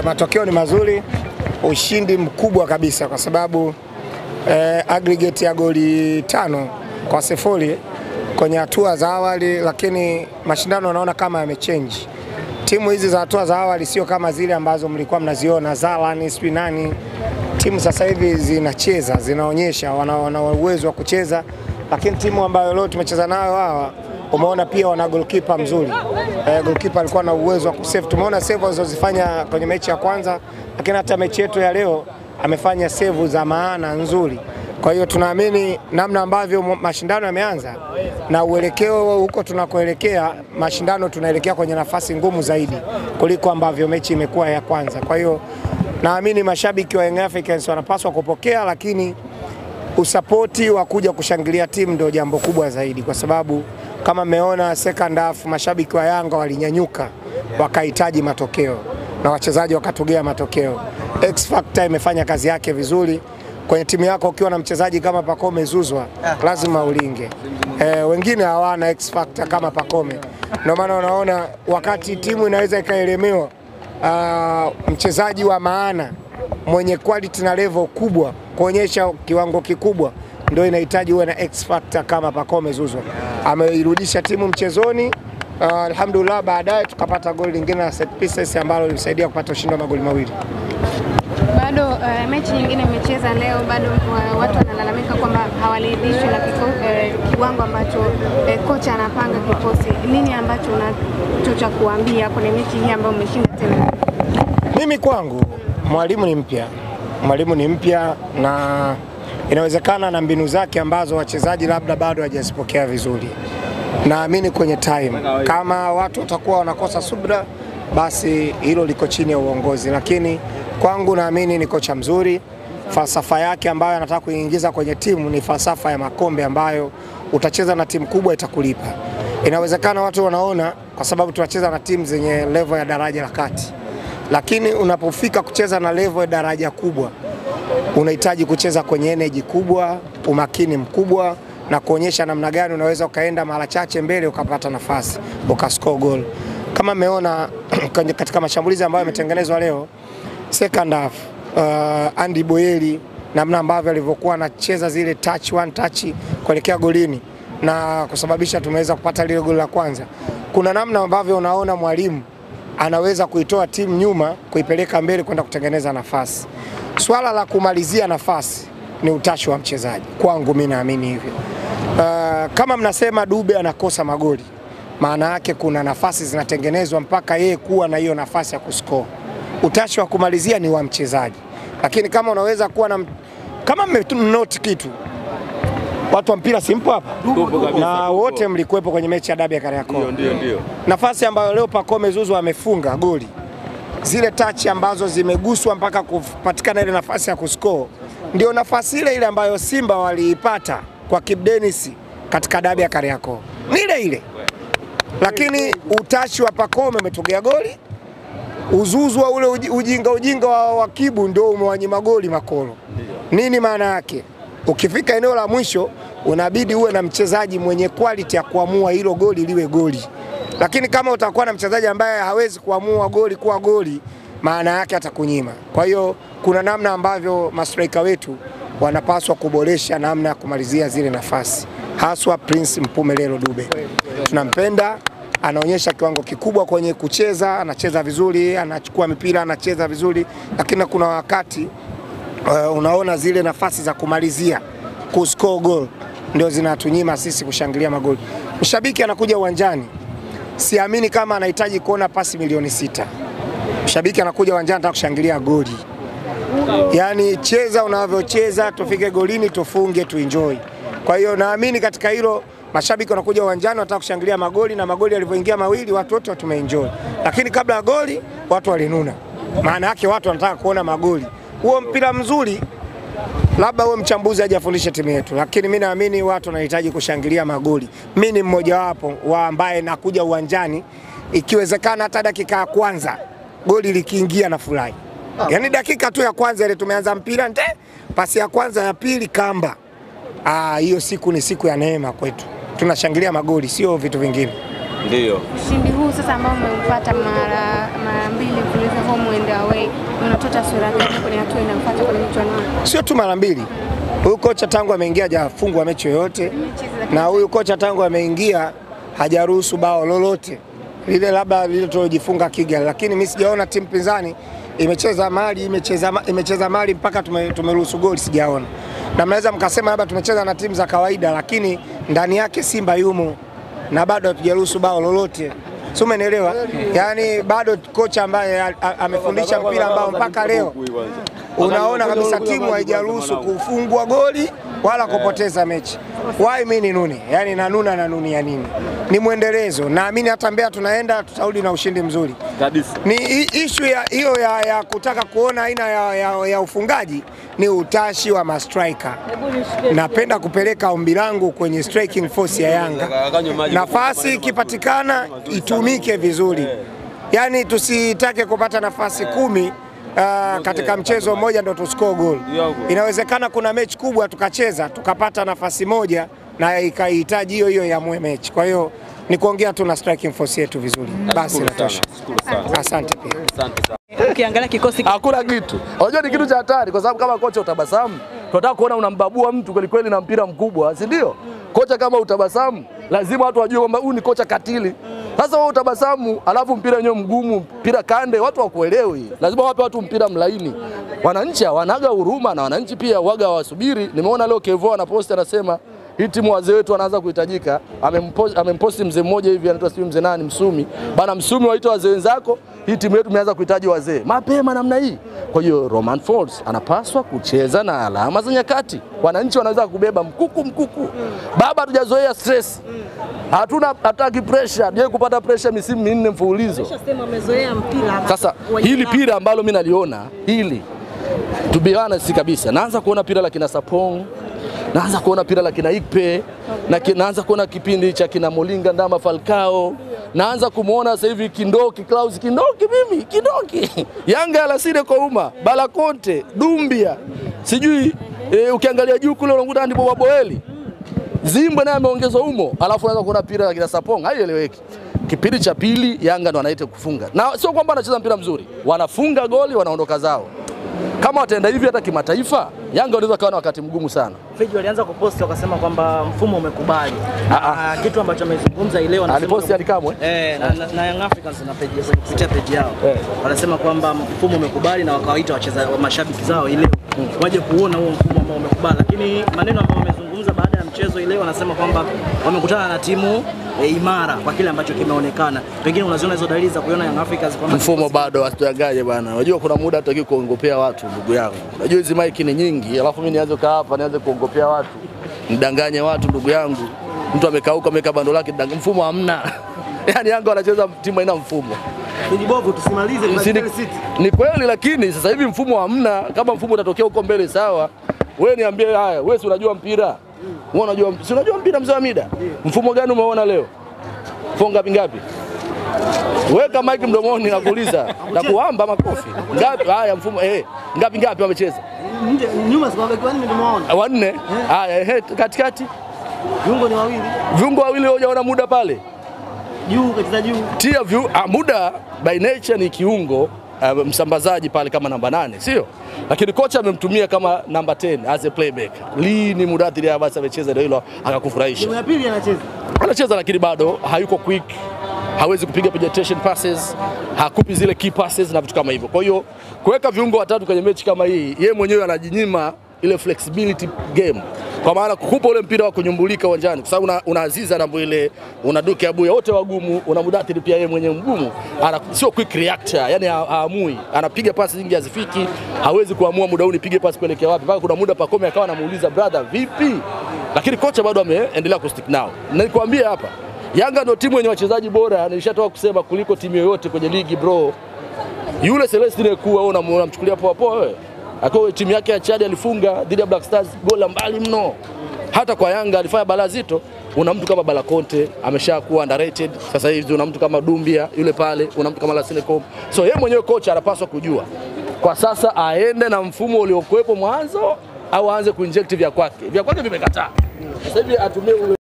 Matokeo ni mazuri, ushindi mkubwa kabisa kwa sababu aggregate ya goli 5-0 kwenye hatua za awali, lakini mashindano naona kama yamechange. Timu hizi za hatua za awali sio kama zile ambazo mlikuwa mnaziona Zalani, Spinani. Timu sasa hivi zinacheza, zinaonyesha wana uwezo wa kucheza, lakini timu ambayo leo tumecheza nayo hawa umeona pia wana goalkeeper mzuri. Goalkeeper alikuwa na uwezo wa kusave. Tumeona save alizozifanya kwenye mechi ya kwanza, lakini hata mechi yetu ya leo amefanya save za maana nzuri. Kwa hiyo tunaamini namna ambavyo mashindano yameanza na uelekeo huko tunakoelekea, mashindano tunaelekea kwenye nafasi ngumu zaidi kuliko ambavyo mechi imekuwa ya kwanza. Kwa hiyo naamini mashabiki wa Young Africans wanapaswa kupokea, lakini usapoti wa kuja kushangilia timu ndio jambo kubwa zaidi, kwa sababu kama mmeona second half mashabiki wa Yanga walinyanyuka wakahitaji matokeo na wachezaji wakatugea matokeo. X Factor imefanya kazi yake vizuri. Kwenye timu yako ukiwa na mchezaji kama Pacome Zouzoua lazima ulinge. Wengine hawana X Factor kama Pacome. Ndio maana unaona wakati timu inaweza ikaelemewa, mchezaji wa maana mwenye quality na level kubwa kuonyesha kiwango kikubwa ndio inahitaji uwe na X Factor kama Pacome Zouzoua. Ameirudisha timu mchezoni, alhamdulillah. Baadaye tukapata goli lingine na set pieces ambalo lilisaidia kupata ushindi wa magoli mawili. Bado mechi nyingine imecheza leo, bado watu wanalalamika kwamba hawaridhishwi na kiwango ambacho kocha anapanga kikosi. Nini ambacho unachocha kuambia kwenye mechi hii ambayo umeshinda tena? Mimi kwangu mwalimu ni mpya na inawezekana na mbinu zake ambazo wachezaji labda bado hawajazipokea vizuri. Naamini kwenye time kama watu watakuwa wanakosa subira, basi hilo liko chini ya uongozi, lakini kwangu naamini ni kocha mzuri. Falsafa yake ambayo anataka kuingiza kwenye timu ni falsafa ya makombe ambayo utacheza na timu kubwa itakulipa. Inawezekana watu wanaona kwa sababu tunacheza na timu zenye level ya daraja la kati, lakini unapofika kucheza na level ya daraja kubwa unahitaji kucheza kwenye energy kubwa, umakini mkubwa na kuonyesha namna gani unaweza ukaenda mara chache mbele ukapata nafasi ukascore goal. Kama mmeona katika mashambulizi ambayo yametengenezwa leo second half, Andy Boyeli namna ambavyo alivyokuwa anacheza zile one touch kuelekea golini na kusababisha tumeweza kupata lile goli la kwanza. Kuna namna ambavyo unaona mwalimu anaweza kuitoa timu nyuma kuipeleka mbele kwenda kutengeneza nafasi. Swala la kumalizia nafasi ni utashi wa mchezaji. Kwangu mimi naamini hivyo. Kama mnasema Dube anakosa magoli, maana yake kuna nafasi zinatengenezwa mpaka yeye kuwa na hiyo nafasi ya kuscore. Utashi wa kumalizia ni wa mchezaji. Lakini kama unaweza kuwa na kama mmenote kitu, watu wa mpira simpo hapa na wote mlikuwepo kwenye mechi ya dabi ya Kariakoo. Ndio. Nafasi ambayo leo Pacome Zouzoua amefunga goli, zile touch ambazo zimeguswa mpaka kupatikana ile nafasi ya kuscore, ndio nafasi ile ambayo Simba waliipata kwa Kibu Denis katika dabi ya Kariakoo. Ni ile. Lakini utashi wa Pacome umetokea goli. Zouzoua ule ujinga wa Kibu ndio umewanyima goli Makolo. Nini maana yake? Ukifika eneo la mwisho unabidi uwe na mchezaji mwenye quality ya kuamua hilo goli liwe goli. Lakini kama utakuwa na mchezaji ambaye hawezi kuamua goli kuwa goli, maana yake atakunyima. Kwa hiyo kuna namna ambavyo mastrika wetu wanapaswa kuboresha namna ya kumalizia zile nafasi. Haswa Prince Mpumelelo Dube. Tunampenda, anaonyesha kiwango kikubwa kwenye kucheza, anacheza vizuri, anachukua mipira, anacheza vizuri, lakini kuna wakati unaona zile nafasi za kumalizia, kuscore goal ndio zinatunyima sisi kushangilia magoli. Mshabiki anakuja uwanjani, siamini kama anahitaji kuona pasi milioni 6. Mshabiki anakuja uwanjani anataka kushangilia goli. Yaani cheza unavyocheza, tufike golini, tufunge, tuenjoy. Kwa hiyo naamini katika hilo mashabiki wanakuja uwanjani wanataka kushangilia magoli, na magoli yalivyoingia mawili watu wote tumeenjoy. Lakini kabla ya goli watu walinuna. Maana yake watu wanataka kuona magoli. Huo mpira mzuri labda huo mchambuzi hajafundisha timu yetu, lakini mimi naamini watu wanahitaji kushangilia magoli. Mimi ni mmoja wapo wa ambaye nakuja uwanjani ikiwezekana hata dakika ya kwanza goli likiingia na furahi. Yaani dakika tu ya kwanza ile tumeanza mpira pasi ya kwanza ya pili kamba. Hiyo siku ni siku ya neema kwetu. Tunashangilia magoli, sio vitu vingine. Ndio. Ushindi huu sasa ambao umeupata mara mbili mfululizo home and away, unatoa sura gani kwenye hatua inayofuata kwenye michuano? Sio tu mara mbili. Huyu kocha tangu ameingia hajafungwa mechi yoyote, na huyu kocha tangu ameingia hajaruhusu bao lolote. Lile labda lile tulojifunga Kigali, lakini mimi sijaona timu pinzani imecheza mali mpaka tumeruhusu goli, sijaona. Na mnaweza mkasema labda tumecheza na timu za kawaida, lakini ndani yake Simba yumo na bado hatujaruhusu bao lolote. Sio, umeelewa? Yaani bado kocha ambaye amefundisha mpira ambao mpaka leo unaona kabisa timu haijaruhusu kufungwa goli wala kupoteza mechi. Why mimi ni nuni? Yaani nanuni ya nini? Ni mwendelezo. Naamini hata Mbeya tunaenda tutarudi na ushindi mzuri. Kabisa. Ni issue ya kutaka kuona aina ya ufungaji ni utashi wa mastriker. Napenda kupeleka ombi langu kwenye striking force ya Yanga. Nafasi ikipatikana itumike vizuri. Yaani tusitake kupata nafasi 10 katika mchezo mmoja ndo tuscore goal. Inawezekana kuna mechi kubwa tukacheza tukapata nafasi moja na ikahitaji hiyo ya mwe mechi. Kwa hiyo ni kuongea tu na striking force yetu vizuri. Basi natosha. Asante pia. Asante sana. Ukiangalia kikosi hakuna kitu. Unajua ni kitu cha hatari kwa sababu kama kocha utabasamu, tunataka kuona unambabua mtu kweli kweli na mpira mkubwa, si ndio? Kocha kama utabasamu, lazima watu wajue kwamba huyu ni kocha katili. Sasa wewe utabasamu, alafu mpira wenyewe mgumu, mpira kande, watu wakuelewi. Lazima wape watu mpira mlaini. Wananchi wanaga huruma na wananchi pia waga wasubiri. Nimeona leo Kevo anapost anasema hii timu wazee wetu wanaanza kuhitajika. Amemposti mzee mmoja hivi anaitwa Steve mzee nani Msumi. Bana Msumi waita wazee wenzako, hii timu yetu imeanza kuhitaji wazee. Mapema namna hii. Kwa hiyo Romain Folz anapaswa kucheza na alama za nyakati. Wananchi wanaweza kubeba mkuku. Baba hatujazoea stress. Hataki pressure, je kupata pressure misimu 4 mfululizo. Sasa hili pira ambalo mimi naliona hili to be honest kabisa, naanza kuona pira la kina Sapong, naanza kuona pira la kina Ikpe, na naanza kuona kipindi cha kina Molinga Ndama Falcao, naanza kumuona sasa hivi Kindoki Klaus Kindoki Yanga alasire kwa umma Bala Conte Dumbia sijui ukiangalia juu kule unakuta ndipo Waboeli Zimba naye ameongezwa humo, alafu unaanza kuona pira la kina Sapong, haieleweki. Kipindi cha pili Yanga ndo anaita kufunga. Na sio kwamba anacheza mpira mzuri, wanafunga goli wanaondoka zao. Kama wataenda hivi hata kimataifa, Yanga wanaweza kuwa na wakati mgumu sana. Fiji walianza kuposti wakasema kwamba mfumo umekubali. Kitu ambacho amezungumza leo anasema aliposti alikamwe na Young Africans na page kupitia page yao. Wanasema kwamba mfumo umekubali na wakawaita mashabiki zao leo waje kuona huo mfumo ambao umekubali. Lakini maneno ambayo wamezungumza baada ya mchezo leo wanasema kwamba wamekutana na timu imara kwa kile ambacho kimeonekana. Pengine unaziona hizo dalili za kuona Young Africans kwamba mfumo bado wasitagaje bwana. Unajua kuna muda hataki kuongopea watu ndugu yangu. Unajua hizo maiki ni nyingi, alafu mimi nianze kaa hapa nianze kuongopea watu. Nidanganye watu ndugu yangu. Mtu amekauka ameka bando lake, mfumo hamna. Yaani Yanga wanacheza timu haina mfumo. Kujibovu tusimalize ni kweli, lakini sasa hivi mfumo hamna. Kama mfumo utatokea huko mbele sawa. Wewe niambie haya, wewe si unajua mpira? Wewe unajua, si unajua mpira mzee wa mida? Mfumo gani umeona leo? Fonga ngapi? Weka mic mdomoni na kuuliza na kuamba makofi. Ngapi? Haya mfumo ngapi wamecheza? Nyuma sio wangapi nimeona? 4. Haya katikati. Viungo ni 2. Viungo 2 hujaona muda pale. Juu katika juu. Tia muda by nature ni kiungo msambazaji pale kama namba 8, sio? Lakini kocha amemtumia kama namba 10 as a playback. Lini Mudathiri ya basi amecheza ndio hilo akakufurahisha. Timu ya pili Anacheza lakini bado hayuko quick. Hawezi kupiga penetration passes, hakupi zile key passes na vitu kama hivyo. Kwa hiyo kuweka viungo watatu kwenye mechi kama hii, yeye mwenyewe anajinyima ile flexibility game. Kwa maana kukupa ule mpira wa kunyumbulika uwanjani, kwa sababu una Aziza na ile una Duke Abuya wote wagumu, una Mudathiri pia yeye mwenyewe mgumu, sio quick reactor, yani haamui, anapiga pasi nyingi hazifiki, hawezi kuamua muda huu nipige pasi kuelekea wapi. Mpaka kuna muda Pacome akawa anamuuliza brother vipi, lakini kocha bado ameendelea kustick nao. Na nikwambie hapa, Yanga ndio timu yenye wachezaji bora, nilishatoka kusema kuliko timu yoyote kwenye ligi bro. Yule Celestine Kuwa unamchukulia poa poa wewe. Akao timu yake ya Chad alifunga dhidi ya Black Stars gola mbali mno. Hata kwa Yanga alifanya balaa zito. Una mtu kama Bala Conte ameshakuwa underrated. Sasa hivi una mtu kama Dumbia yule pale, una mtu kama Lasine Kom. So yeye mwenyewe kocha anapaswa kujua kwa sasa aende na mfumo uliokuepo mwanzo au aanze kuinject vya kwake. Vya kwake vimekataa. Sasa hivi atumie